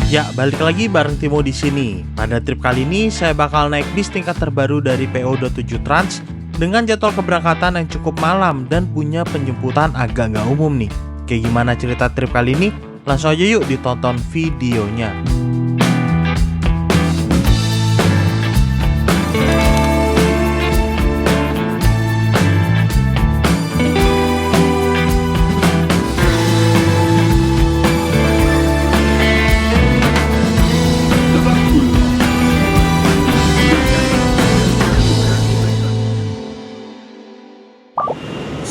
Ya, balik lagi bareng Timo di sini. Pada trip kali ini saya bakal naik bis tingkat terbaru dari PO27 Trans dengan jadwal keberangkatan yang cukup malam dan punya penjemputan agak nggak umum nih. Kayak gimana cerita trip kali ini? Langsung aja yuk ditonton videonya.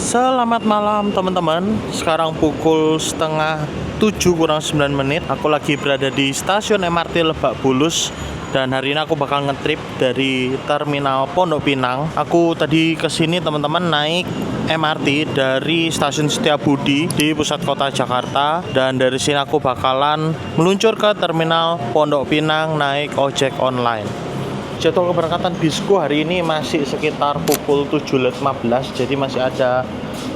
Selamat malam teman-teman. Sekarang pukul setengah 7 kurang 9 menit. Aku lagi berada di stasiun MRT Lebak Bulus. Dan hari ini aku bakal ngetrip dari terminal Pondok Pinang. Aku tadi kesini teman-teman naik MRT dari stasiun Setiabudi di pusat kota Jakarta. Dan dari sini aku bakalan meluncur ke terminal Pondok Pinang naik ojek online. Jadwal keberangkatan bisku hari ini masih sekitar pukul 7.15, jadi masih ada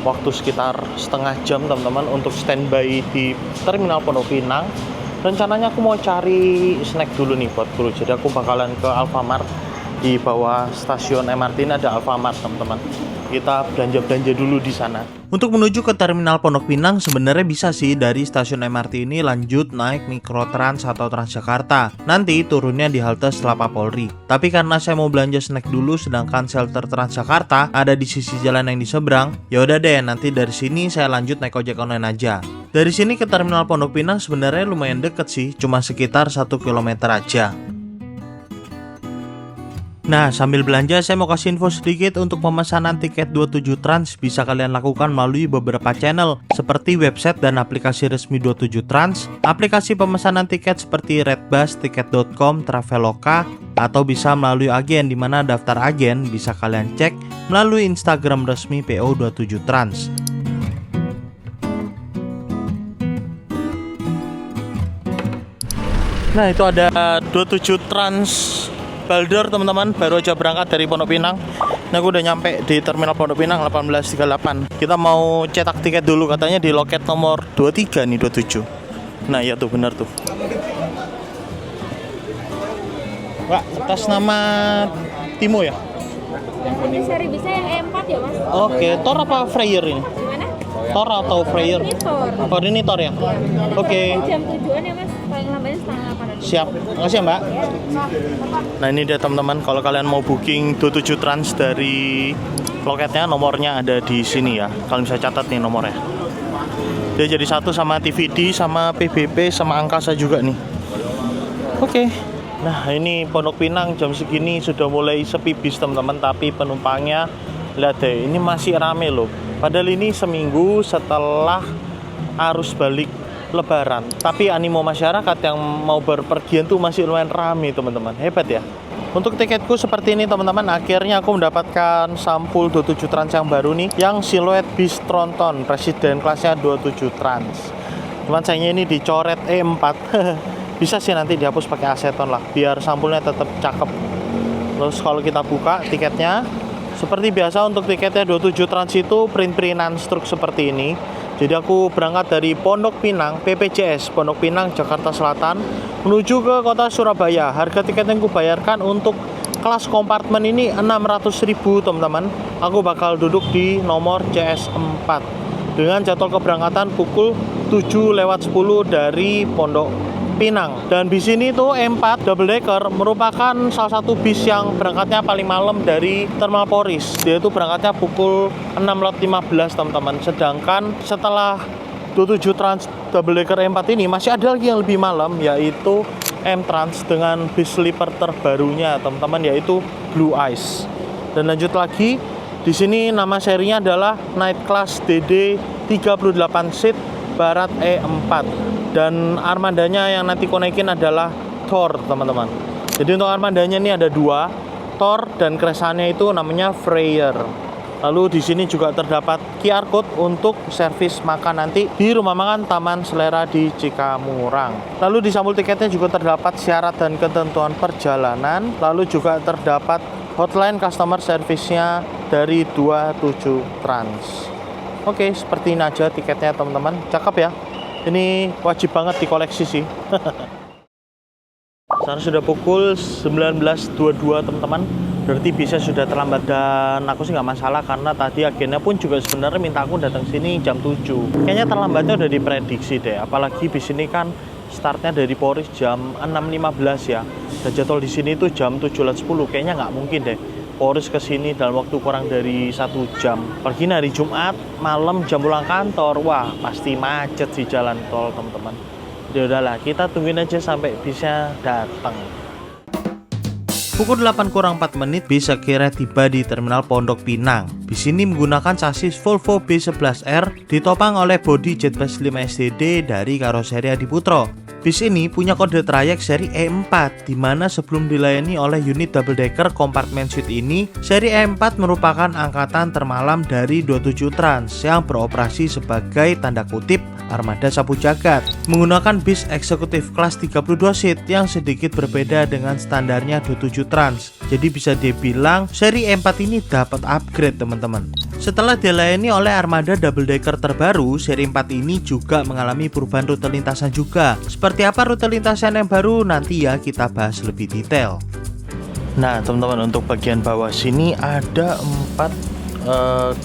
waktu sekitar setengah jam teman-teman untuk standby di terminal Pondok Pinang. Rencananya aku mau cari snack dulu nih buat guru, jadi aku bakalan ke Alfamart. Di bawah stasiun MRT ini ada Alfamart teman-teman. Kita belanja-belanja dulu di sana. Untuk menuju ke terminal Pondok Pinang sebenarnya bisa sih dari stasiun MRT ini lanjut naik Mikrotrans atau Transjakarta. Nanti turunnya di halte Selapa Polri. Tapi karena saya mau belanja snack dulu sedangkan shelter Transjakarta ada di sisi jalan yang di seberang, ya udah deh nanti dari sini saya lanjut naik ojek online aja. Dari sini ke terminal Pondok Pinang sebenarnya lumayan deket sih, cuma sekitar 1 km aja. Nah, sambil belanja saya mau kasih info sedikit untuk pemesanan tiket 27 Trans bisa kalian lakukan melalui beberapa channel seperti website dan aplikasi resmi 27 Trans, aplikasi pemesanan tiket seperti Redbus, Tiket.com, Traveloka, atau bisa melalui agen di mana daftar agen bisa kalian cek melalui Instagram resmi PO27 Trans. Nah, itu ada 27 Trans Baldor teman-teman, baru aja berangkat dari Pondok Pinang. Nah, aku udah nyampe di terminal Pondok Pinang 18.38. Kita mau cetak tiket dulu, katanya di loket nomor 23 nih, 27. Nah, iya tuh, bener tuh. Pak, atas nama Timo ya? Yang seri bisa yang E4 ya mas? Oke, Tor apa Freyr ini? Gimana? Tor atau Freyr? Ini Tor. Oh, ini Tor ya? Oke. Jam 7-an ya mas, paling lambatnya setengah 8. Siap, makasih ya mbak. Nah, ini dia teman-teman, kalau kalian mau booking 27 Trans dari loketnya, nomornya ada di sini ya. Kalian bisa catat nih nomornya. Dia jadi satu sama TVD, sama PBB, sama angkasa juga nih. Oke. Nah, ini Pondok Pinang jam segini sudah mulai sepi bis teman-teman, tapi penumpangnya lihat deh, ini masih rame loh. Padahal ini seminggu setelah arus balik Lebaran, tapi animo masyarakat yang mau berpergian tuh masih lumayan rame teman-teman. Hebat ya. Untuk tiketku seperti ini teman-teman, akhirnya aku mendapatkan sampul 27 Trans yang baru nih, yang siluet bis tronton presiden kelasnya 27 Trans. Cuman sayangnya ini dicoret E4. Bisa sih nanti dihapus pakai aseton lah, biar sampulnya tetap cakep. Terus kalau kita buka tiketnya, seperti biasa untuk tiketnya 27 Trans itu print-printan struk seperti ini. Jadi aku berangkat dari Pondok Pinang, PPJS, Pondok Pinang, Jakarta Selatan, menuju ke kota Surabaya. Harga tiket yang kubayarkan untuk kelas kompartemen ini 600.000 teman-teman. Aku bakal duduk di nomor CS4 dengan jadwal keberangkatan pukul 7:10 dari Pondok Pinang. Dan bis ini tuh E4 double decker merupakan salah satu bis yang berangkatnya paling malam dari Terminal Poris. Dia itu berangkatnya pukul 6.15 teman-teman. Sedangkan setelah 27 Trans double decker E4 ini masih ada lagi yang lebih malam, yaitu M-Trans dengan bis sleeper terbarunya teman-teman, yaitu Blue Ice. Dan lanjut lagi, di sini nama serinya adalah Night Class DD 38 seat Barat E4. Dan armadanya yang nanti konekin adalah Thor teman-teman. Jadi untuk armadanya ini ada dua, Thor dan kresannya itu namanya Freyr. Lalu di sini juga terdapat QR code untuk servis makan nanti di rumah makan Taman Selera di Cikamurang. Lalu di sampul tiketnya juga terdapat syarat dan ketentuan perjalanan. Lalu juga terdapat hotline customer service-nya dari 27 Trans. Oke, seperti ini aja tiketnya teman-teman. Cakep ya. Ini wajib banget dikoleksi sih. Sekarang sudah pukul 19.22 teman-teman. Berarti bisa sudah terlambat dan aku sih nggak masalah karena tadi agennya pun juga sebenarnya minta aku datang sini jam 7. Kayaknya terlambatnya udah diprediksi deh. Apalagi bis ini kan startnya dari Polres jam 6.15 ya. Dan jadwal di sini tuh jam 7.10. Kayaknya nggak mungkin deh Polres ke sini dalam waktu kurang dari 1 jam. Pergi hari Jumat malam jam pulang kantor. Wah, pasti macet di jalan tol, teman-teman. Ya udahlah, kita tungguin aja sampai bisnya datang. Pukul 8 kurang 4 menit bis akhirnya tiba di Terminal Pondok Pinang. Bis ini menggunakan sasis Volvo B11R ditopang oleh bodi Jetbus 5 STD dari karoseri Adiputro. Bis ini punya kode trayek seri E4, di mana sebelum dilayani oleh unit double decker kompartemen suite ini, seri E4 merupakan angkatan termalam dari 27 Trans yang beroperasi sebagai tanda kutip armada sapu jagat, menggunakan bis eksekutif kelas 32 seat yang sedikit berbeda dengan standarnya 27 Trans. Jadi bisa dibilang seri E4 ini dapat upgrade teman-teman. Setelah dilayani oleh armada double decker terbaru, seri 4 ini juga mengalami perubahan rute lintasan juga. Seperti apa rute lintasan yang baru nanti ya kita bahas lebih detail. Nah teman-teman, untuk bagian bawah sini ada 4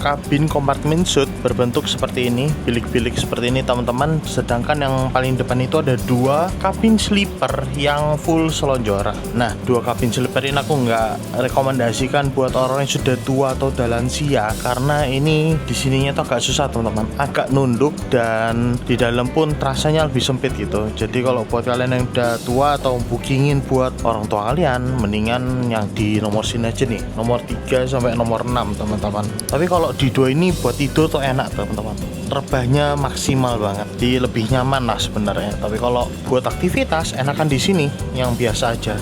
kabin kompartemen suite berbentuk seperti ini, bilik-bilik seperti ini teman-teman. Sedangkan yang paling depan itu ada 2 kabin sleeper yang full selonjoran. Nah 2 kabin sleeper ini aku nggak rekomendasikan buat orang yang sudah tua atau lansia, karena ini di sininya tuh agak susah teman-teman, agak nunduk dan di dalam pun rasanya lebih sempit gitu. Jadi kalau buat kalian yang udah tua atau bookingin buat orang tua kalian, mendingan yang di nomor sini aja nih, nomor 3 sampai nomor 6 teman-teman. Tapi kalau di 2 ini buat tidur tuh enak teman-teman, rebahnya maksimal banget, di lebih nyaman lah sebenarnya. Tapi kalau buat aktivitas enakan di sini yang biasa aja.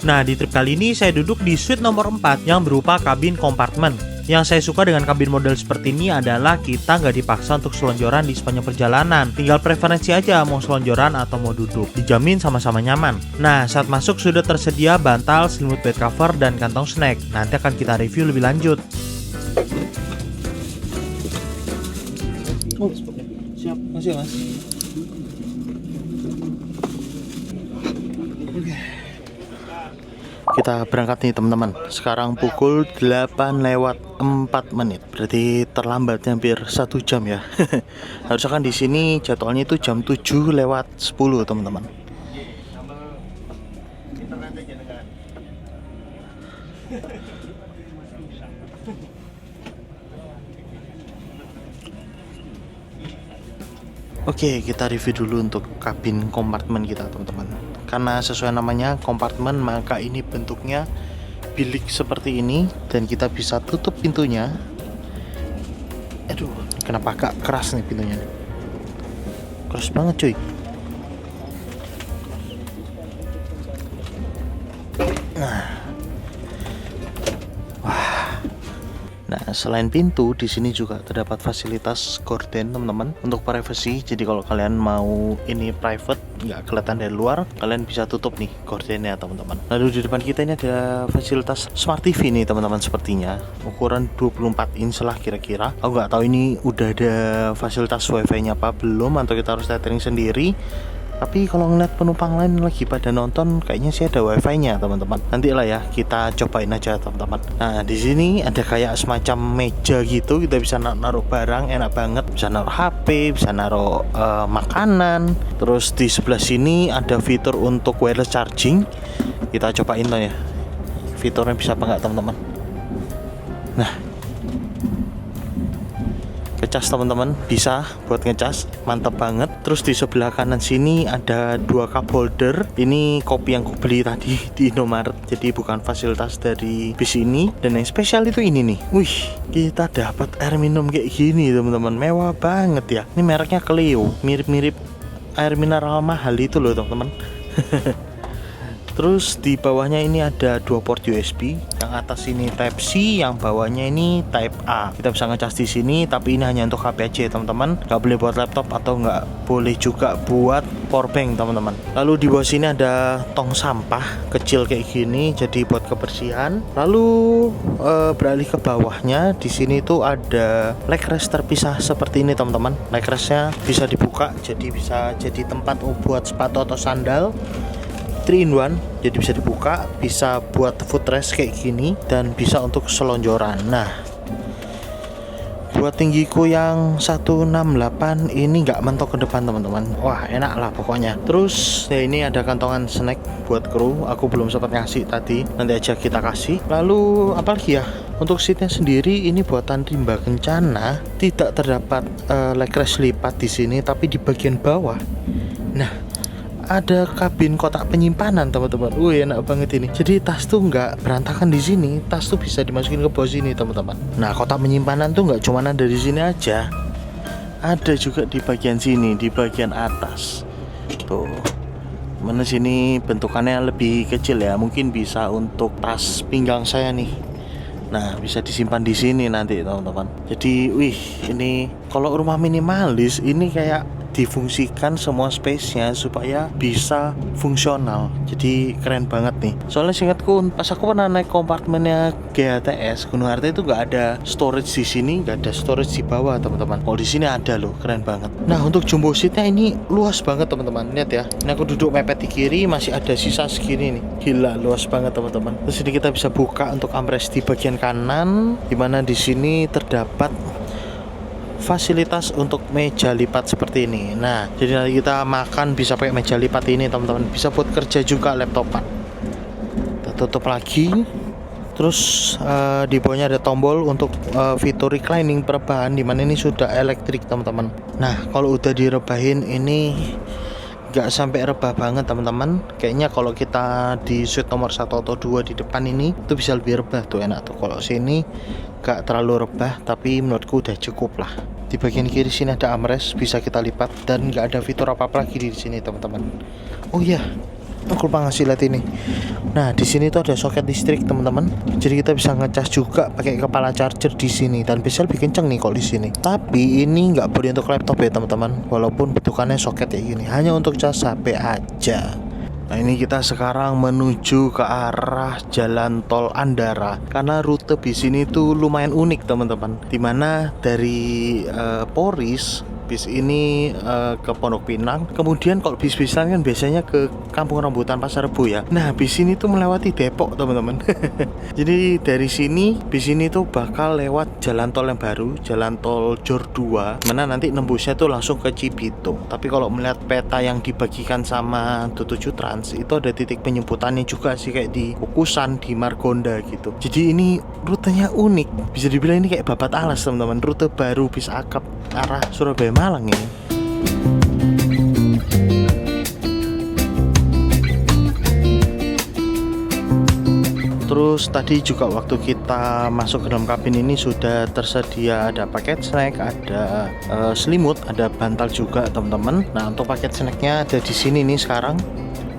Nah di trip kali ini saya duduk di suite nomor 4 yang berupa kabin kompartemen. Yang saya suka dengan kabin model seperti ini adalah kita nggak dipaksa untuk selonjoran di sepanjang perjalanan. Tinggal preferensi aja mau selonjoran atau mau duduk. Dijamin sama-sama nyaman. Nah saat masuk sudah tersedia bantal, selimut bed cover, dan kantong snack. Nanti akan kita review lebih lanjut. Oh, siap, masih mas. Oke. Kita berangkat nih teman-teman. Sekarang pukul 8:04. Berarti terlambatnya hampir 1 jam ya. Harusnya kan di sini jadwalnya itu jam 7:10 teman-teman. Oke, kita review dulu untuk kabin kompartemen kita teman-teman. Karena sesuai namanya kompartemen, maka ini bentuknya bilik seperti ini dan kita bisa tutup pintunya. Aduh, kenapa agak keras nih pintunya? Keras banget cuy. Nah, selain pintu, di sini juga terdapat fasilitas gorden teman-teman untuk privacy. Jadi kalau kalian mau ini private, nggak kelihatan dari luar, kalian bisa tutup nih gordennya teman-teman. Lalu di depan kita ini ada fasilitas Smart TV nih teman-teman, sepertinya ukuran 24 inch lah kira-kira. Aku nggak tahu ini udah ada fasilitas wifi-nya apa belum, atau kita harus tethering sendiri. Tapi kalau ngeliat penumpang lain lagi pada nonton, kayaknya sih ada wifi-nya teman-teman. Nanti lah ya kita cobain aja teman-teman. Nah di sini ada kayak semacam meja gitu, kita bisa naruh barang, enak banget. Bisa naruh HP, bisa naruh makanan. Terus di sebelah sini ada fitur untuk wireless charging. Kita cobain lah ya, fiturnya bisa apa nggak teman-teman. Nah, ngecas teman-teman, bisa buat ngecas, mantap banget. Terus di sebelah kanan sini ada 2 cup holder. Ini kopi yang aku beli tadi di Indomaret, jadi bukan fasilitas dari bis ini. Dan yang spesial itu ini nih, wih, kita dapat air minum kayak gini teman-teman, mewah banget ya. Ini mereknya Cleo, mirip-mirip air mineral mahal itu loh teman-teman. Terus di bawahnya ini ada 2 port USB. Yang atas ini Type C, yang bawahnya ini Type A. Kita bisa ngecas di sini, tapi ini hanya untuk HP aja teman-teman. Nggak boleh buat laptop atau nggak boleh juga buat powerbank teman-teman. Lalu di bawah sini ada tong sampah kecil kayak gini, jadi buat kebersihan. Lalu beralih ke bawahnya, di sini tuh ada leg rest terpisah seperti ini teman-teman. Leg restnya bisa dibuka, jadi bisa jadi tempat buat sepatu atau sandal. 3 in 1, jadi bisa dibuka, bisa buat footrest kayak gini, dan bisa untuk selonjoran. Nah, buat tinggiku yang 168 ini nggak mentok ke depan teman-teman. Wah, enak lah pokoknya. Terus ya ini ada kantongan snack buat kru. Aku belum sempat ngasih tadi, nanti aja kita kasih. Lalu apa lagi ya? Untuk seatnya sendiri ini buatan Rimba Kencana, tidak terdapat leg rest lipat di sini, tapi di bagian bawah. Nah, ada kabin kotak penyimpanan teman-teman. Wih, enak banget ini. Jadi tas tuh nggak berantakan di sini. Tas tuh bisa dimasukin ke bawah sini teman-teman. Nah, kotak penyimpanan tuh nggak cuma ada di sini aja. Ada juga di bagian sini, di bagian atas. Tuh. Mana sini bentukannya lebih kecil ya. Mungkin bisa untuk tas pinggang saya nih. Nah, bisa disimpan di sini nanti teman-teman. Jadi, wih, ini kalau rumah minimalis ini kayak difungsikan semua space-nya supaya bisa fungsional. Jadi keren banget nih. Soalnya seingatku pas aku pernah naik kompartemennya GHTS Gunung Harta itu nggak ada storage di sini, nggak ada storage di bawah teman-teman. Kalau di sini ada loh, keren banget. Nah, untuk jumbo seatnya ini luas banget teman-teman. Lihat ya. Ini aku duduk mepet di kiri, masih ada sisa segini nih. Gila, luas banget teman-teman. Terus ini kita bisa buka untuk armrest di bagian kanan, dimana di sini terdapat fasilitas untuk meja lipat seperti ini. Nah, jadi nanti kita makan bisa pakai meja lipat ini teman-teman. Bisa buat kerja juga laptopan. Kita tutup lagi. Terus di bawahnya ada tombol untuk fitur reclining perebahan, dimana ini sudah elektrik teman-teman. Nah, kalau udah direbahin ini nggak sampai rebah banget teman-teman. Kayaknya kalau kita di suite nomor 1 atau 2 di depan ini itu bisa lebih rebah tuh, enak tuh. Kalau sini nggak terlalu rebah, tapi menurutku udah cukup lah. Di bagian kiri sini ada armrest, bisa kita lipat, dan nggak ada fitur apa-apa lagi di sini teman-teman. Oh iya, aku lupa ngasih lihat ini. Nah, di sini tuh ada soket listrik teman-teman. Jadi kita bisa ngecas juga pakai kepala charger di sini, dan bisa lebih kenceng nih kalau di sini. Tapi ini nggak boleh untuk laptop ya teman-teman. Walaupun bentukannya soket kayak gini, hanya untuk cas HP aja. Nah, ini kita sekarang menuju ke arah Jalan Tol Andara, karena rute bis ini tuh lumayan unik teman-teman. Dimana dari Poris bis ini ke Pondok Pinang, kemudian kalau bis-bis lain kan biasanya ke Kampung Rambutan Pasar Rebo ya. Nah, bis ini tuh melewati Depok teman-teman. Jadi dari sini bis ini tuh bakal lewat jalan tol yang baru, jalan tol Jor 2, mana nanti nembusnya tuh langsung ke Cibitung. Tapi kalau melihat peta yang dibagikan sama 27 Trans, itu ada titik penjemputannya juga sih, kayak di Kukusan, di Margonda gitu. Jadi ini rutenya unik, bisa dibilang ini kayak babat alas teman-teman. Rute baru bis akap arah Surabaya Malang ini. Terus tadi juga waktu kita masuk ke dalam kabin ini sudah tersedia ada paket snack, ada selimut, ada bantal juga teman-teman. Nah, untuk paket snacknya ada di sini nih sekarang.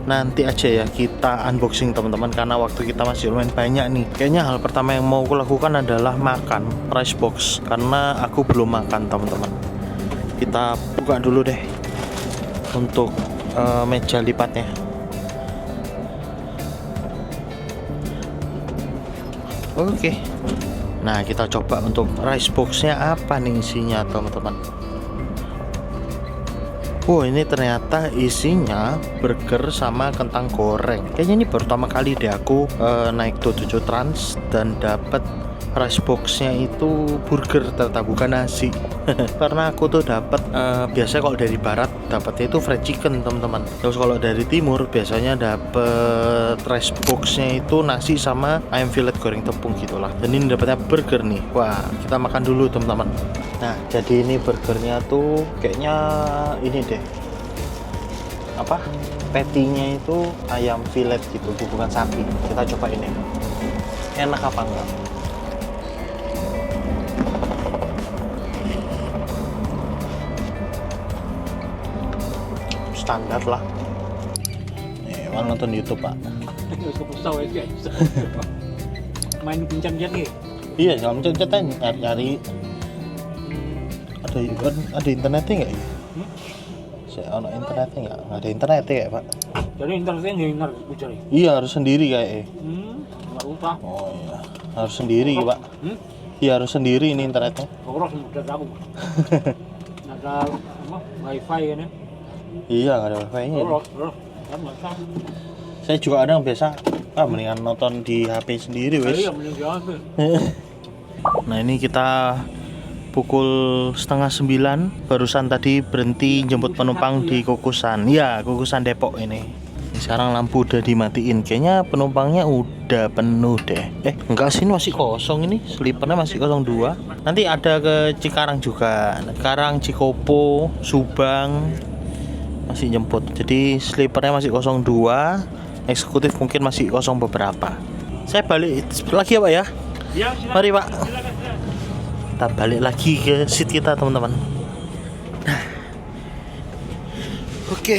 Nanti aja ya kita unboxing teman-teman, karena waktu kita masih lumayan banyak nih. Kayaknya hal pertama yang mau aku lakukan adalah makan rice box, karena aku belum makan teman-teman. Kita buka dulu deh untuk meja lipatnya. Oke. Nah, kita coba untuk rice boxnya apa nih isinya teman-teman. Oh, ini ternyata isinya burger sama kentang goreng. Kayaknya ini pertama kali deh aku naik 27 Trans dan dapat rice boxnya itu burger, ternyata bukan nasi. Karena aku tuh dapat biasanya kalau dari barat dapatnya itu fried chicken teman-teman. Terus kalau dari timur biasanya dapat rice boxnya itu nasi sama ayam fillet goreng tepung gitulah. Dan ini dapatnya burger nih. Wah, kita makan dulu teman-teman. Nah, jadi ini burgernya tuh kayaknya ini deh, apa, patty-nya itu ayam fillet gitu, bukan sapi. Kita coba ini, enak apa enggak. Standar lah. Nih, mana nonton YouTube pak? Main pencet nih. Iya, kalau pencet nyari ada internetnya nggak ya? Saya ada internetnya nggak? Nggak ada internetnya ya pak? Jadi internetnya nggak cari. Iya, harus sendiri kayak. Nggak usah. Oh iya, harus sendiri pak. Iya, harus sendiri ini internetnya. Boros udah tahu. Ada apa? Wifi kan ya? Iya, nggak ada wifi-nya. Boros kan masa. Saya juga ada yang biasa mendingan nonton di HP sendiri wes. Iya, mending jangan. Nah ini kita pukul 8:30 barusan tadi berhenti jemput penumpang di Kukusan. Ya, Kukusan Depok ini. Sekarang lampu udah dimatiin. Kayaknya penumpangnya udah penuh deh. Enggak sih, ini masih kosong ini. Sleepernya masih 02. Nanti ada ke Cikarang juga. Cikarang, Cikopo, Subang masih jemput. Jadi sleepernya masih 02. Eksekutif mungkin masih kosong beberapa. Saya balik lagi ya Pak ya. Ya, silakan. Mari Pak. Silakan. Kita balik lagi ke seat kita teman-teman. Nah. Oke.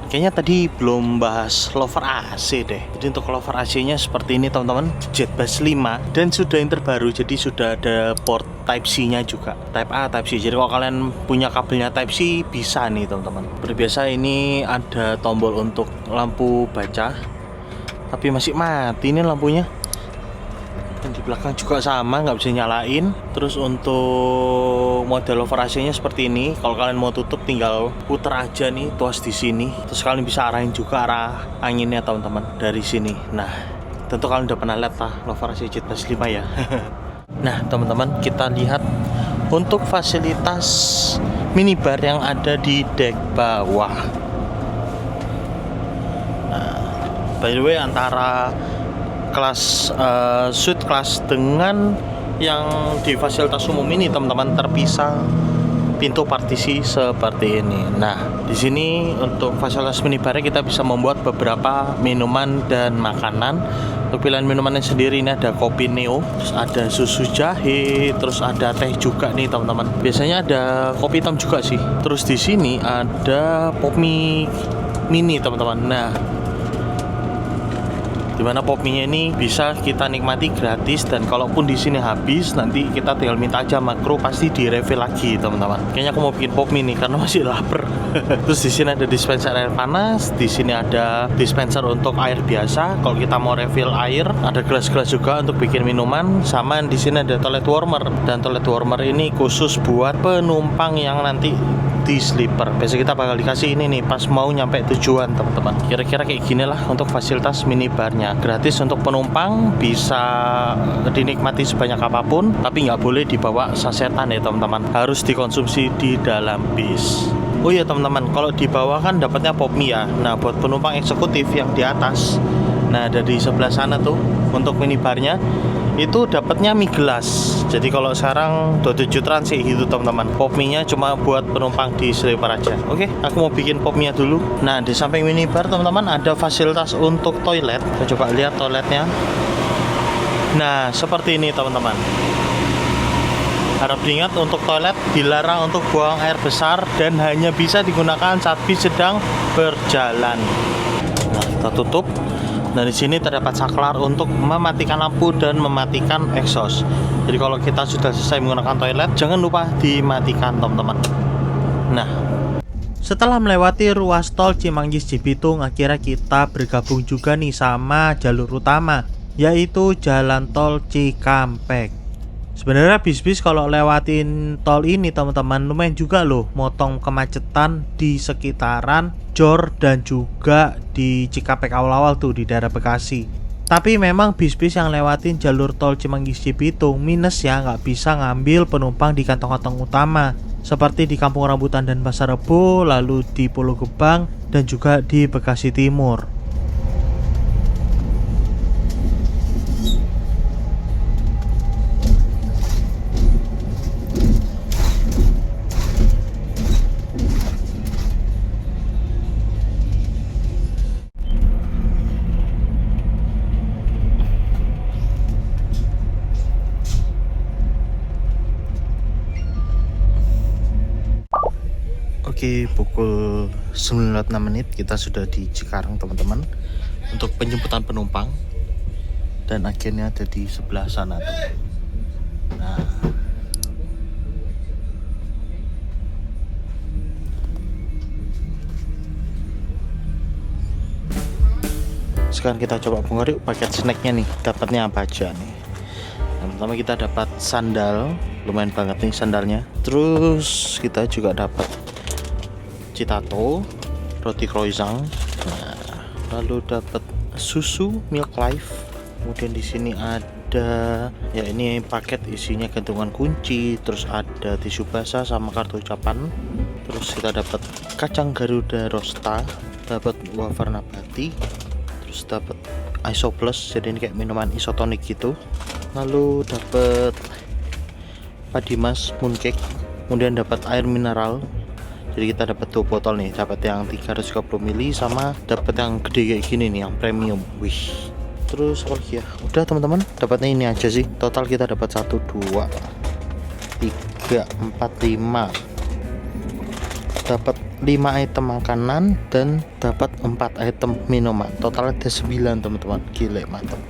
Kayaknya tadi belum bahas lover AC deh. Jadi untuk lover AC-nya seperti ini teman-teman, Jetbus 5 dan sudah yang terbaru. Jadi sudah ada port Type C-nya juga, Type A, Type C. Jadi kalau kalian punya kabelnya Type C bisa nih teman-teman. Seperti biasa ini ada tombol untuk lampu baca, tapi masih mati ini lampunya. Dan di belakang juga sama, nggak bisa nyalain. Terus untuk model lover AC-nya seperti ini. Kalau kalian mau tutup tinggal puter aja nih, tuas di sini. Terus kalian bisa arahin juga arah anginnya teman-teman dari sini. Nah, tentu kalian udah pernah lihat lah lover AC Jetbus 5 ya. Nah teman-teman, kita lihat untuk fasilitas minibar yang ada di dek bawah. Nah, by the way antara kelas suite kelas dengan yang di fasilitas umum ini teman-teman terpisah pintu partisi seperti ini. Nah, di sini untuk fasilitas minibarnya kita bisa membuat beberapa minuman dan makanan. Untuk pilihan minumannya sendiri ini ada kopi Neo, terus ada susu jahe, terus ada teh juga nih teman-teman. Biasanya ada kopi hitam juga sih. Terus di sini ada pop mie mini teman-teman. Nah, dimana pop mie ini bisa kita nikmati gratis, dan kalaupun di sini habis nanti kita tinggal minta aja makro, pasti di refill lagi teman-teman. Kayaknya aku mau bikin pop mie nih karena masih lapar. Terus di sini ada dispenser air panas, di sini ada dispenser untuk air biasa. Kalau kita mau refill air, ada gelas-gelas juga untuk bikin minuman. Sama di sini ada toilet warmer, dan toilet warmer ini khusus buat penumpang yang nanti di sleeper. Biasa kita bakal dikasih ini nih pas mau nyampe tujuan teman-teman. Kira-kira kayak gini lah untuk fasilitas minibarnya. Gratis untuk penumpang, bisa dinikmati sebanyak apapun, tapi nggak boleh dibawa sasetan ya teman-teman. Harus dikonsumsi di dalam bis. Oh iya teman-teman, kalau di bawah kan dapatnya pop mie ya. Nah buat penumpang eksekutif yang di atas, nah dari sebelah sana tuh untuk minibarnya itu dapatnya mie gelas. Jadi kalau sekarang 27 trans sih gitu teman-teman. Pop mie-nya cuma buat penumpang di sleeper aja. Oke, aku mau bikin pop mie dulu. Nah, di samping minibar teman-teman ada fasilitas untuk toilet. Kita coba lihat toiletnya. Nah, seperti ini teman-teman. Harap diingat untuk toilet dilarang untuk buang air besar dan hanya bisa digunakan saat bis sedang berjalan. Nah, kita tutup. Nah, di sini terdapat saklar untuk mematikan lampu dan mematikan exhaust. Jadi kalau kita sudah selesai menggunakan toilet, jangan lupa dimatikan teman-teman. Nah, setelah melewati ruas tol Cimanggis Cibitung, akhirnya kita bergabung juga nih sama jalur utama, yaitu jalan tol Cikampek. Sebenarnya bis-bis kalau lewatin tol ini teman-teman lumayan juga loh, motong kemacetan di sekitaran Jor dan juga di Cikampek awal-awal tuh di daerah Bekasi. Tapi memang bis-bis yang lewatin jalur tol Cimanggis Cibitung minus ya, nggak bisa ngambil penumpang di kantong-kantong utama seperti di Kampung Rambutan dan Pasar Rebo, lalu di Pulau Gebang dan juga di Bekasi Timur. Oke, pukul 9.06 kita sudah di Cikarang teman-teman untuk penjemputan penumpang, dan akhirnya ada di sebelah sana tuh. Nah, sekarang kita coba buka yuk paket snacknya nih, dapatnya apa aja nih. Yang pertama kita dapat sandal, lumayan banget nih sandalnya. Terus kita juga dapat citato, roti croissant. Nah, lalu dapat susu Milk Life. Kemudian di sini ada ya, ini paket isinya gantungan kunci, terus ada tisu basah sama kartu ucapan. Terus kita dapat kacang Garuda Rosta, dapat wafer nabati, terus dapat Iso Plus, jadi ini kayak minuman isotonik gitu. Lalu dapat Padimas Mooncake, kemudian dapat air mineral. Jadi kita dapat 2 botol nih, dapat yang 330 ml sama dapat yang gede kayak gini nih, yang premium. Wih. Terus apa lagi ya? Udah teman-teman, dapatnya ini aja sih. Total kita dapat 1 2 3 4 5. Dapat 5 item makanan dan dapat 4 item minuman. Total ada 9 teman-teman. Gile, mantap.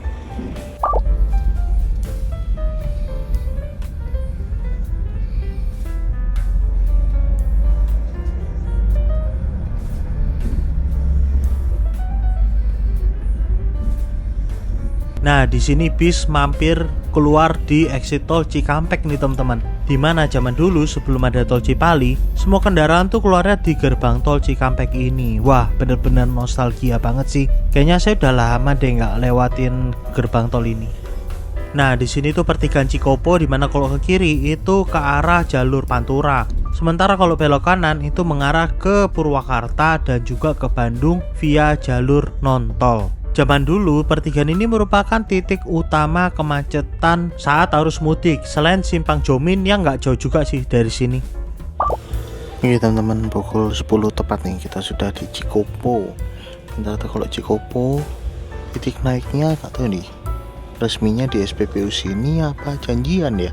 Nah, di sini bis mampir keluar di exit tol Cikampek nih teman-teman. Dimana zaman dulu sebelum ada tol Cipali, semua kendaraan tuh keluarnya di gerbang tol Cikampek ini. Wah, bener-bener nostalgia banget sih. Kayaknya saya udah lama deh nggak lewatin gerbang tol ini. Nah, di sini tuh pertigaan Cikopo, dimana kalau ke kiri itu ke arah jalur Pantura. Sementara kalau belok kanan itu mengarah ke Purwakarta dan juga ke Bandung via jalur non-tol. Zaman dulu, pertigaan ini merupakan titik utama kemacetan saat arus mudik. Selain Simpang Jomin yang nggak jauh juga sih dari sini. Oke teman-teman, pukul 10 tepat nih, kita sudah di Cikopo. Ternyata kalau Cikopo, titik naiknya nggak tahu nih, resminya di SPBU sini apa janjian ya?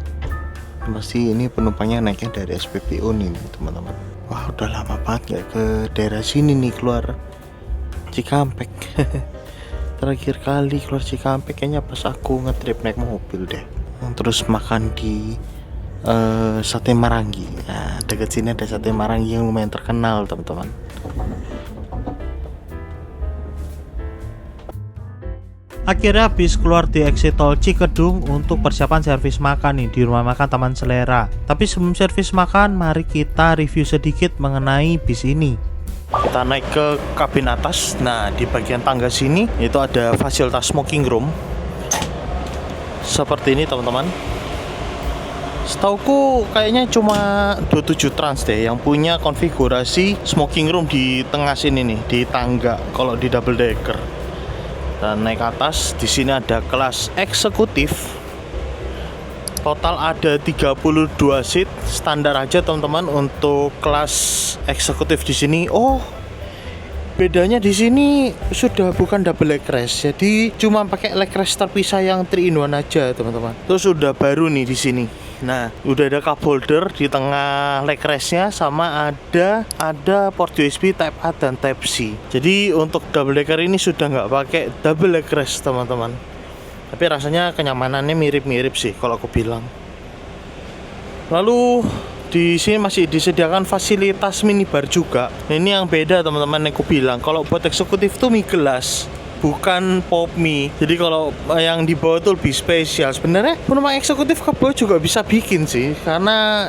Pasti ini penumpangnya naiknya dari SPBU nih teman-teman. Wah, udah lama banget nggak ke daerah sini nih, keluar Cikampek. Terakhir kali keluar Cikampek kayaknya pas aku ngetrip naik mobil deh. Terus makan di Sate Marangi. Nah, dekat sini ada Sate Marangi yang lumayan terkenal teman-teman. Akhirnya bis keluar di exit tol Cikedung untuk persiapan servis makan nih di rumah makan Taman Selera. Tapi sebelum servis makan, mari kita review sedikit mengenai bis ini. Kita naik ke kabin atas. Nah, di bagian tangga sini itu ada fasilitas smoking room. Seperti ini teman-teman. Setauku kayaknya cuma 27 Trans deh yang punya konfigurasi smoking room di tengah sini nih, di tangga kalau di double decker. Dan naik ke atas, di sini ada kelas eksekutif. Total ada 32 seat standar aja teman-teman untuk kelas eksekutif di sini. Oh, bedanya di sini sudah bukan double leg rest, jadi cuma pakai leg rest terpisah yang 3-in-1 aja teman-teman. Terus udah baru nih di sini. Nah, udah ada cup holder di tengah leg restnya, sama ada port USB Type A dan Type C. Jadi untuk double decker ini sudah nggak pakai double leg rest teman-teman. Tapi rasanya kenyamanannya mirip-mirip sih kalau aku bilang. Lalu di sini masih disediakan fasilitas minibar juga. Nah, ini yang beda teman-teman yang aku bilang. Kalau buat eksekutif tuh mie gelas, bukan pop mie. Jadi kalau yang di bawah tuh lebih spesial. Sebenarnya penumpang eksekutif ke bawah juga bisa bikin sih, karena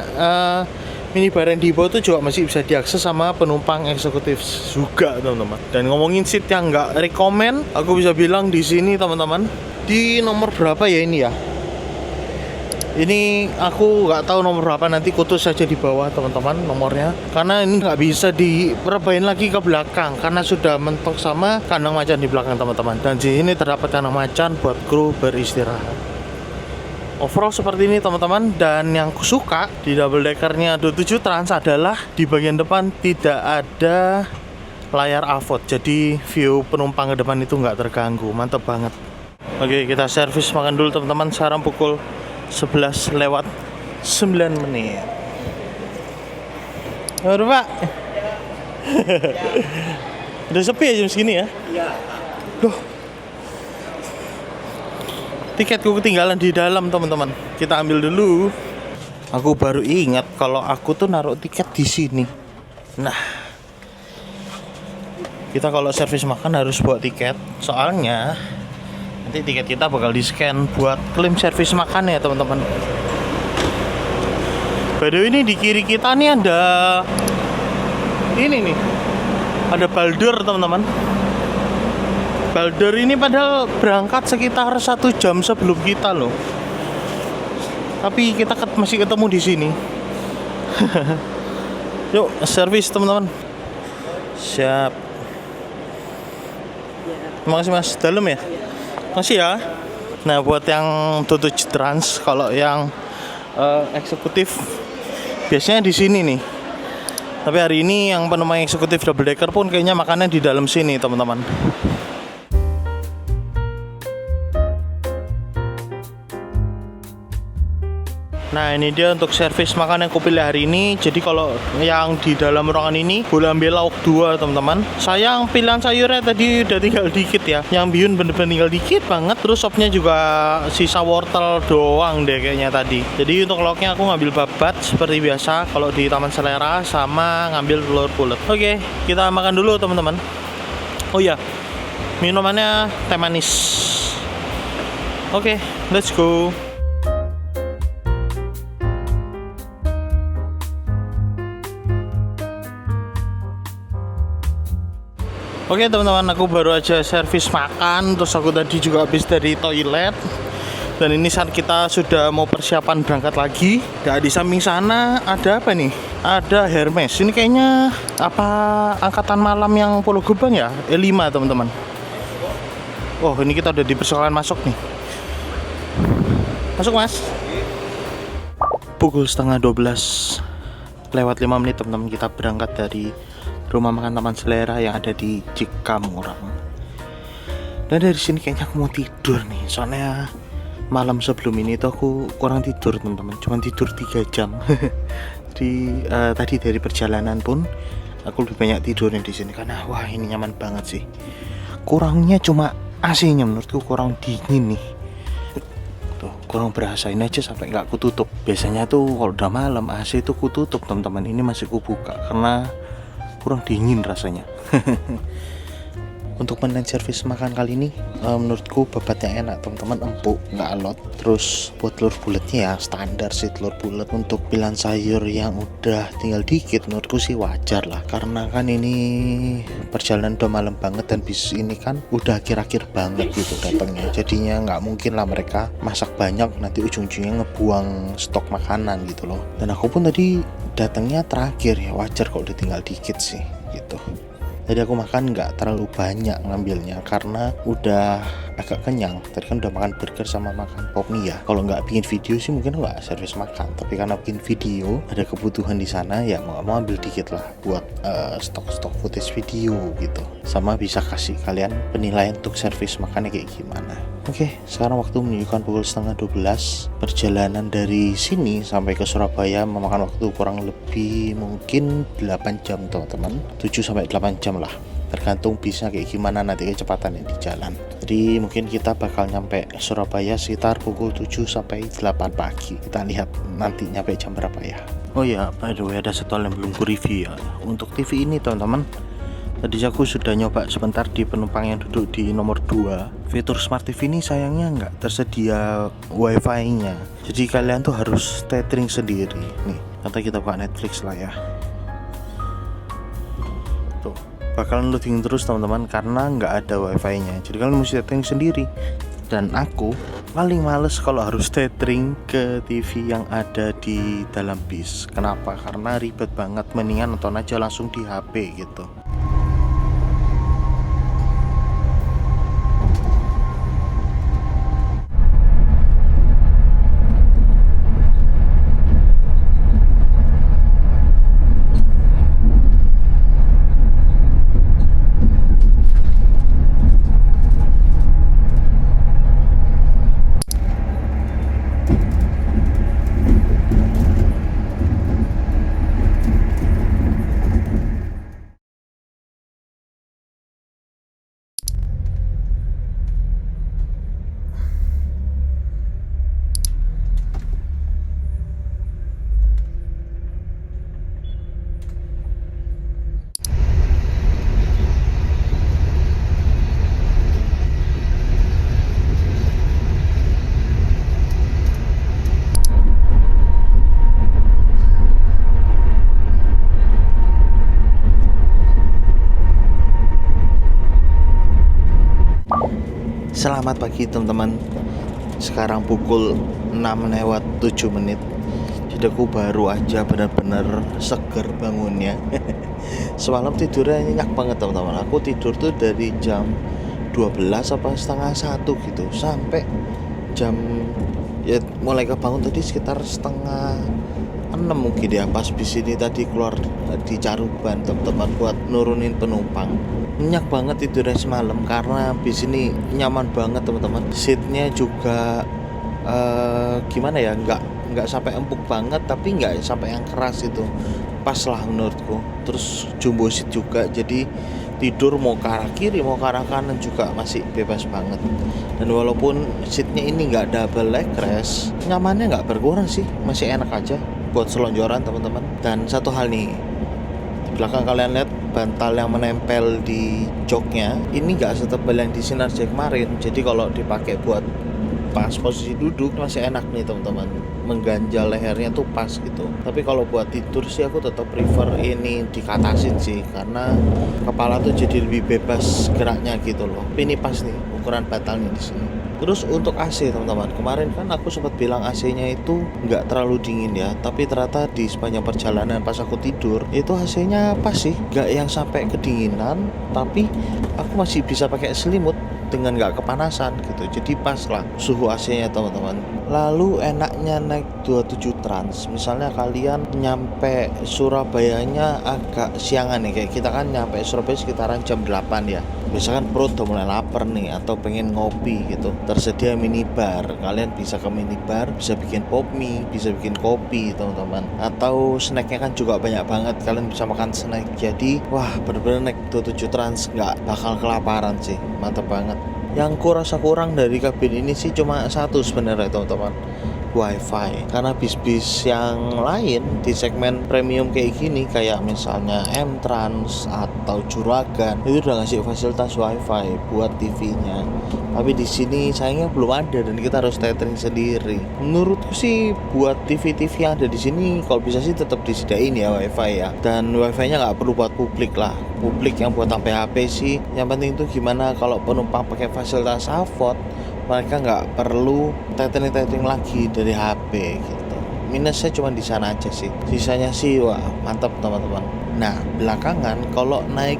minibar yang di bawah tuh juga masih bisa diakses sama penumpang eksekutif juga teman-teman. Dan ngomongin seat yang nggak rekomen, aku bisa bilang di sini teman-teman, di nomor berapa ya ini ya? Ini aku nggak tahu nomor berapa, nanti kutus saja di bawah teman-teman nomornya, karena ini nggak bisa diperbain lagi ke belakang karena sudah mentok sama kandang macan di belakang teman-teman. Dan di sini terdapat kandang macan buat kru beristirahat. Overall seperti ini teman-teman. Dan yang aku suka di double deckernya 27 Trans adalah di bagian depan tidak ada layar AVOD, jadi view penumpang ke depan itu nggak terganggu. Mantap banget. Oke, kita servis makan dulu teman-teman. Sekarang pukul 11 lewat 9 menit. Aduh Pak. Udah sepi ya jam segini ya? Iya. Loh, tiketku ketinggalan di dalam teman-teman. Kita ambil dulu. Aku baru ingat kalau aku tuh naruh tiket di sini. Nah, kita kalau servis makan harus bawa tiket, soalnya nanti tiket kita bakal di-scan buat klaim servis makan ya teman-teman. By the way, ini di kiri kita nih ada ini nih, ada Baldur teman-teman. Balder ini padahal berangkat sekitar 1 jam sebelum kita loh. Tapi kita masih ketemu di sini. Yuk, servis teman-teman. Siap. Terima kasih Mas. Dalam ya? Masih ya. Nah, buat yang 27 Trans, kalau yang eksekutif biasanya di sini nih. Tapi hari ini yang penumpang eksekutif double decker pun kayaknya makannya di dalam sini, teman-teman. Nah, ini dia untuk servis makan yang aku pilih hari ini. Jadi kalau yang di dalam ruangan ini boleh ambil lauk 2, teman-teman. Sayang pilihan sayurnya tadi udah tinggal dikit ya. Yang bihun bener-bener tinggal dikit banget. Terus sopnya juga sisa wortel doang deh kayaknya tadi. Jadi untuk lauknya aku ngambil babat seperti biasa kalau di Taman Selera, sama ngambil telur bulat. Oke, kita makan dulu teman-teman. Oh iya, minumannya teh manis. Oke, let's go. Oke teman-teman, aku baru aja servis makan. Terus aku tadi juga habis dari toilet. Dan ini saat kita sudah mau persiapan berangkat lagi. Dan di samping sana ada apa nih? Ada Hermes. Ini kayaknya apa angkatan malam yang Pulau Gebang ya? E5 teman-teman. Oh, ini kita udah dipersilakan masuk nih. Masuk Mas. Pukul setengah 12 lewat 5 menit teman-teman, kita berangkat dari rumah makan Taman Selera yang ada di Cikamurang. Dan dari sini kayaknya aku mau tidur nih, soalnya malam sebelum ini tuh aku kurang tidur teman-teman, cuma tidur 3 jam. Jadi tadi dari perjalanan pun aku lebih banyak tidurnya di sini karena wah ini nyaman banget sih. Kurangnya cuma AC-nya, menurutku kurang dingin nih. Tuh, kurang berasa, ini aja sampai nggak aku tutup. Biasanya tuh kalau udah malam AC itu ku tutup teman-teman, ini masih ku buka karena kurang dingin rasanya. Untuk menu servis makan kali ini menurutku babatnya enak teman-teman, empuk, nggak alot. Terus buat telur bulatnya ya standar sih telur bulat. Untuk pilihan sayur yang udah tinggal dikit menurutku sih wajar lah, karena kan ini perjalanan udah malam banget dan bis ini kan udah akhir-akhir banget gitu datangnya. Jadinya nggak mungkin lah mereka masak banyak nanti ujung-ujungnya ngebuang stok makanan gitu loh. Dan aku pun tadi datangnya terakhir ya, wajar kalau udah tinggal dikit sih gitu. Jadi aku makan nggak terlalu banyak ngambilnya karena udah agak kenyang. Tadi kan udah makan burger sama makan pop mie ya. Kalau nggak bikin video sih mungkin nggak servis makan. Tapi karena bikin video ada kebutuhan di sana ya mau ambil dikit lah buat stok footage video gitu. Sama bisa kasih kalian penilaian untuk servis makannya kayak gimana. Oke, sekarang waktu menunjukkan pukul setengah 12. Perjalanan dari sini sampai ke Surabaya memakan waktu kurang lebih mungkin 8 jam teman-teman. 7 sampai 8 jam lah, tergantung bisnya kayak gimana nanti kecepatannya di jalan. Jadi mungkin kita bakal nyampe Surabaya sekitar pukul 7 sampai 8 pagi. Kita lihat nanti nyampe jam berapa ya. Oh ya, by the way ada satu hal yang belum ku review ya. Untuk TV ini teman-teman, tadi aku sudah nyoba sebentar di penumpang yang duduk di nomor 2. Fitur Smart TV ini sayangnya nggak tersedia wifi-nya. Jadi kalian tuh harus tethering sendiri. Nih, nanti kita buka Netflix lah ya. Tuh, bakalan loading terus teman-teman karena nggak ada wifi-nya. Jadi kalian mesti tethering sendiri. Dan aku paling males kalau harus tethering ke TV yang ada di dalam bis. Kenapa? Karena ribet banget, mendingan nonton aja langsung di HP gitu. Selamat pagi teman-teman. Sekarang pukul 6:07. Jadi aku baru aja benar-benar seger bangunnya. Semalam tidurnya nyenyak banget teman-teman. Aku tidur tuh dari jam 12 apa setengah 1 gitu sampai jam, ya mulai kebangun tadi sekitar setengah 6 mungkin ya, pas bis ini tadi keluar di Caruban teman-teman buat nurunin penumpang. Nyenyak banget tidurnya semalam karena bis ini nyaman banget teman-teman. Seatnya juga gimana ya, nggak sampai empuk banget tapi nggak sampai yang keras itu, pas lah menurutku. Terus jumbo seat juga, jadi tidur mau ke arah kiri mau ke arah kanan juga masih bebas banget. Dan walaupun seatnya ini nggak double leg rest, nyamannya nggak berkurang sih, masih enak aja buat selonjoran teman-teman. Dan satu hal nih, di belakang kalian lihat bantal yang menempel di joknya ini nggak setebal yang di Sinar J kemarin. Jadi kalau dipakai buat pas posisi duduk masih enak nih teman-teman, mengganjal lehernya tuh pas gitu. Tapi kalau buat tidur sih aku tetap prefer ini dikatasin sih, karena kepala tuh jadi lebih bebas geraknya gitu loh. Tapi ini pas nih ukuran bantalnya di sini. Terus untuk AC teman-teman, kemarin kan aku sempat bilang AC-nya itu nggak terlalu dingin ya, tapi ternyata di sepanjang perjalanan pas aku tidur itu AC-nya pas sih, nggak yang sampai kedinginan, tapi aku masih bisa pakai selimut dengan nggak kepanasan gitu. Jadi pas lah suhu AC-nya teman-teman. Lalu enaknya naik 27 Trans, misalnya kalian nyampe Surabayanya agak siangan nih, kayak kita kan nyampe Surabaya sekitaran jam 8 ya. Misalkan perut udah mulai lapar nih atau pengen ngopi gitu, tersedia minibar. Kalian bisa ke minibar, bisa bikin pop mie, bisa bikin kopi teman-teman. Atau snacknya kan juga banyak banget, kalian bisa makan snack. Jadi wah bener-bener naik 27 Trans nggak bakal kelaparan sih, mantep banget. Yang kurasa kurang dari kabin ini sih cuma satu sebenarnya teman-teman, wifi. Karena bis-bis yang lain di segmen premium kayak gini, kayak misalnya M-Trans atau Juragan, itu udah ngasih fasilitas wifi buat TV-nya. Tapi di sini sayangnya belum ada dan kita harus tethering sendiri. Menurutku sih buat TV-TV yang ada di sini kalau bisa sih tetap disediain ya wifi ya. Dan wifi-nya nggak perlu buat publik lah. Publik yang buat sampai HP sih. Yang penting itu gimana kalau penumpang pakai fasilitas AVOD, mereka nggak perlu tethering lagi dari HP gitu. Minusnya cuma di sana aja sih. Sisanya sih wah mantap teman-teman. Nah belakangan kalau naik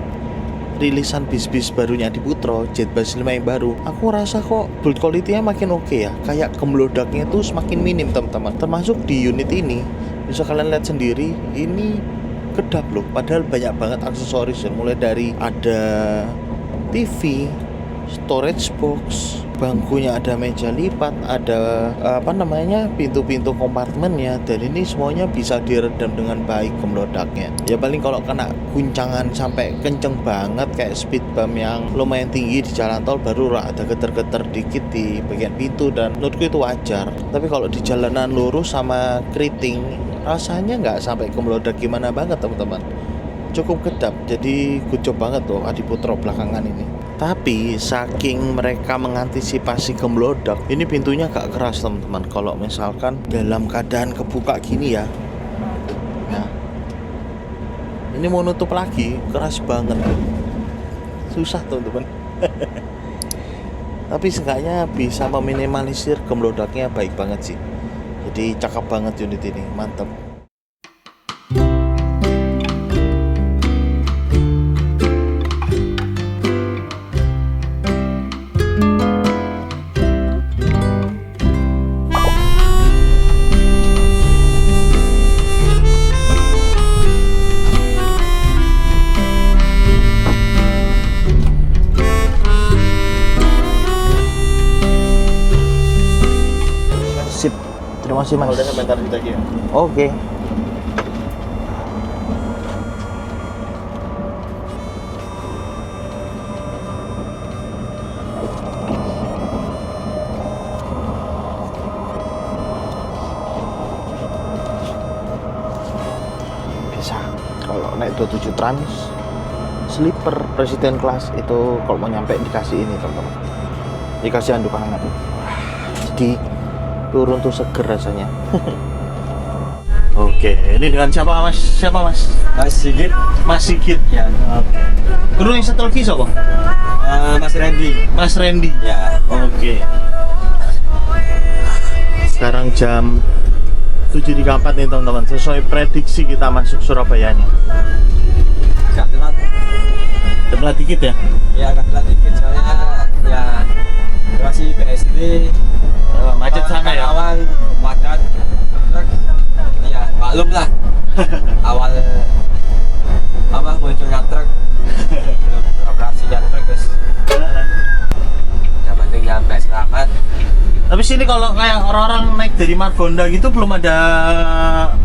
rilisan bis-bis barunya di Putro, Jetbus 5 yang baru, aku rasa kok build quality-nya makin oke ya. Kayak gemblodaknya tuh semakin minim teman-teman. Termasuk di unit ini, bisa kalian lihat sendiri, ini kedap loh. Padahal banyak banget aksesoris ya. Mulai dari ada TV, storage box, bangkunya ada meja lipat, ada pintu-pintu kompartemennya, dan ini semuanya bisa diredam dengan baik gemblodaknya. Ya paling kalau kena guncangan sampai kenceng banget kayak speed bump yang lumayan tinggi di jalan tol, baru ada geter-geter dikit di bagian pintu, dan menurutku itu wajar. Tapi kalau di jalanan lurus sama keriting, rasanya nggak sampai gemblodak gimana banget teman-teman, cukup kedap. Jadi good job banget tuh Adi Putro belakangan ini. Tapi saking mereka mengantisipasi gemblodak, ini pintunya gak keras teman-teman. Kalau misalkan dalam keadaan kebuka gini ya, nah ini mau nutup lagi keras banget, susah teman-teman. Tapi seenggaknya bisa meminimalisir gemblodaknya baik banget sih. Jadi cakep banget unit ini, mantap. Terima kasih mas. Udah sebentar kita aja. Oke. Bisa. Kalau naik 27 Trans sleeper presiden kelas itu kalau mau nyampe dikasih ini teman-teman, dikasih handuk hangat. Jadi turun tuh seger rasanya. Oke, ini dengan siapa mas? Siapa mas? Mas Sigit. Mas Sigit. Ya. Oke. Guru yang satu lagi siapa? Mas Randy. Mas Randy. Ya. Oke. Sekarang jam 7.34 nih teman-teman. Sesuai prediksi kita masuk Surabayanya. Gak telat. Telat dikit ya? Ya agak telat dikit soalnya ya masih BSD. Macet sana ya? Awal padat. Truk. Ya maklum lah. Awal apa munculnya truk. Operasinya truk guys. Yang penting nyampe selamat. Tapi sini kalau kayak orang-orang naik dari Margonda gitu belum ada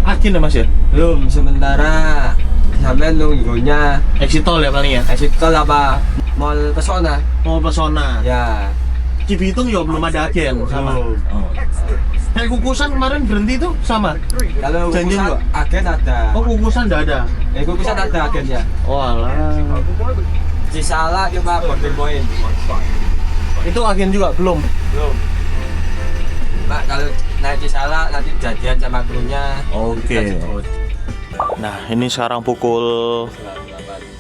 agen ya Mas ya? Belum sementara sampai nunggunya Exit tol ya paling ya? exit tol apa Mall Pesona. Mau Pesona. Ya. Cibitung ya belum ada agen sama. Oh. Kayak Kukusan kemarin berhenti tuh sama. Kalau Janjian kukusan juga? agen ada. Oh Kukusan nggak ada. Kukusan ada agennya. Oh alah. Cisalak cuma boarding point. Itu agen juga belum. Belum. Pak kalau naik Cisalak nanti jadian sama krunya. Oke. kita jemput. Nah ini sekarang pukul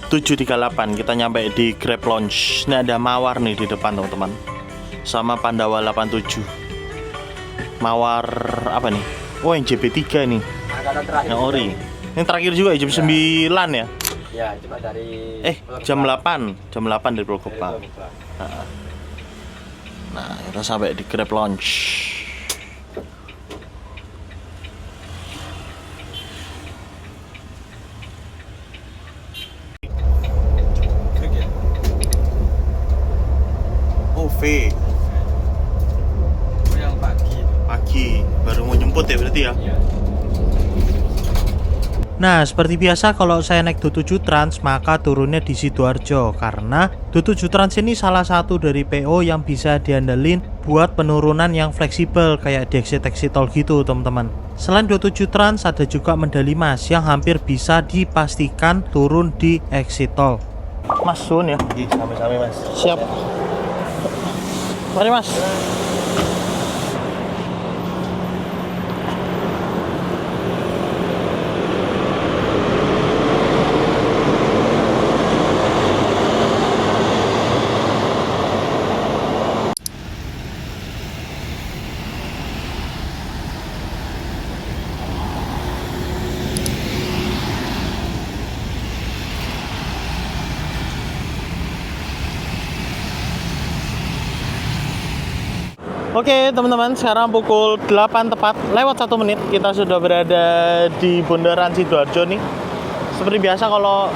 7.38 kita nyampe di Grab Lounge. Ini ada Mawar nih di depan teman-teman. Sama Pandawa 87. Mawar apa nih? Oh yang JB3 nih. Angkatan terakhir. Yang ori. Yang terakhir juga jam 9 ya? Ya, cuma dari Jam 8. Jam 8 dari Pulau Gebang. Nah, kita sampai di Grab Lounge. Oh, V. yang Pagi baru mau jemput ya berarti ya? Nah, seperti biasa kalau saya naik Do7 Trans maka turunnya di Sidoarjo karena Do7 Trans ini salah satu dari PO yang bisa diandelin buat penurunan yang fleksibel kayak di exit tol gitu teman-teman. Selain Do7 Trans ada juga medali emas yang hampir bisa dipastikan turun di exit tol. Mas Sun ya? Sami-sami Mas. Siap. Mari Mas. Oke teman-teman, sekarang pukul 8 tepat, lewat 1 menit kita sudah berada di Bundaran Sidoarjo nih. Seperti biasa kalau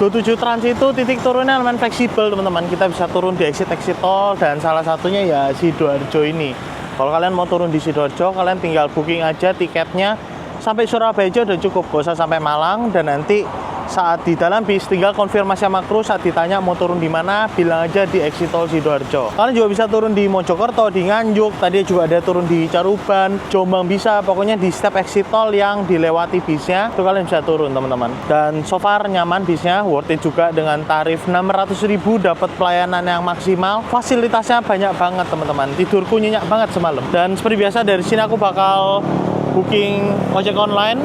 Do7 Trans itu titik turunnya lumayan fleksibel teman-teman. Kita bisa turun di exit tol dan salah satunya ya Sidoarjo ini. Kalau kalian mau turun di Sidoarjo, kalian tinggal booking aja tiketnya sampai Surabaya aja udah cukup, gak usah sampai Malang. Dan nanti saat di dalam bis tinggal konfirmasi sama kru, saat ditanya mau turun di mana bilang aja di exit tol Sidoarjo. Kalian juga bisa turun di Mojokerto, di Nganjuk, tadi juga ada turun di Caruban, Jombang bisa, pokoknya di setiap exit tol yang dilewati bisnya itu kalian bisa turun teman-teman. Dan so far nyaman bisnya, worth it juga dengan tarif 600.000 dapat pelayanan yang maksimal, fasilitasnya banyak banget teman-teman. Tidurku nyenyak banget semalam. Dan seperti biasa dari sini aku bakal booking ojek online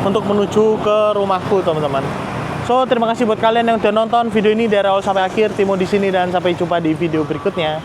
untuk menuju ke rumahku teman-teman. So terima kasih buat kalian yang udah nonton video ini dari awal sampai akhir. Timo di sini dan sampai jumpa di video berikutnya.